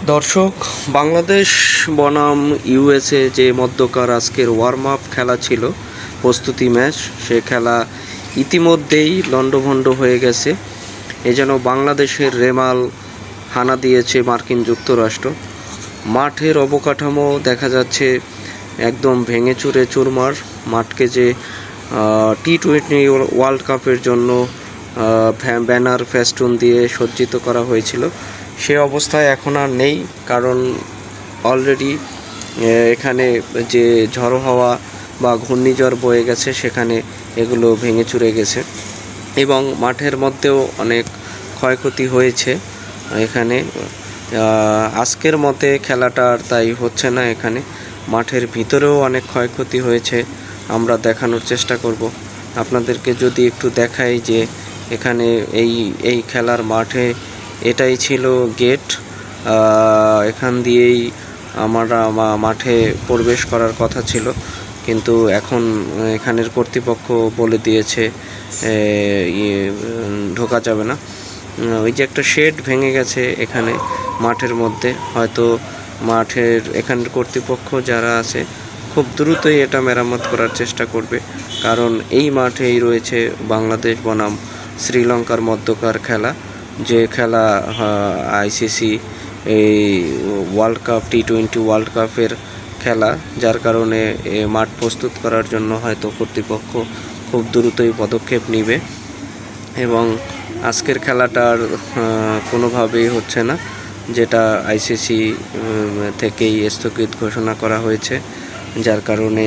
দর্শক, বাংলাদেশ বনাম ইউএসএ যে মধ্যকার আজকের ওয়ার্ম আপ খেলা ছিল, প্রস্তুতি ম্যাচ, সে খেলা ইতিমধ্যেই লণ্ডভণ্ড হয়ে গেছে। এ যেন বাংলাদেশের রেমাল হানা দিয়েছে মার্কিন যুক্তরাষ্ট্র। মাঠের অবকাঠামো দেখা যাচ্ছে একদম ভেঙে চুরে চুরমার। মাঠকে যে টি-20 ওয়ার্ল্ড কাপের জন্য ব্যানার ফেস্টুন দিয়ে সজ্জিত করা হয়েছিল, সে অবস্থায় এখন আর নেই। কারণ অলরেডি এখানে যে ঝড়ো হাওয়া বা ঘূর্ণিঝড় বয়ে গেছে, সেখানে এগুলো ভেঙে চুরে গেছে এবং মাঠের মধ্যেও অনেক ক্ষয়ক্ষতি হয়েছে। এখানে আজকের মতে খেলাটা আর তাই হচ্ছে না। এখানে মাঠের ভিতরেও অনেক ক্ষয়ক্ষতি হয়েছে, আমরা দেখানোর চেষ্টা করব আপনাদেরকে। যদি একটু দেখাই যে এখানে এই খেলার মাঠে এটাই ছিল গেট, এখান দিয়েই আমরা মাঠে প্রবেশ করার কথা ছিল, কিন্তু এখন এখানের কর্তৃপক্ষ বলে দিয়েছে ঢোকা যাবে না। ওই যে একটা শেড ভেঙে গেছে এখানে মাঠের মধ্যে, হয়তো মাঠের এখানের কর্তৃপক্ষ যারা আছে খুব দ্রুতই এটা মেরামত করার চেষ্টা করবে। কারণ এই মাঠেই রয়েছে বাংলাদেশ বনাম শ্রীলঙ্কার মধ্যকার খেলা, যে খেলা আইসিসি এই ওয়ার্ল্ড কাপ টি-20 ওয়ার্ল্ড কাপের খেলা, যার কারণে মাঠ প্রস্তুত করার জন্য হয়তো কর্তৃপক্ষ খুব দ্রুতই পদক্ষেপ নেবে এবং আজকের খেলাটার কোনোভাবেই হচ্ছে না, যেটা আইসিসি থেকেই স্থগিত ঘোষণা করা হয়েছে, যার কারণে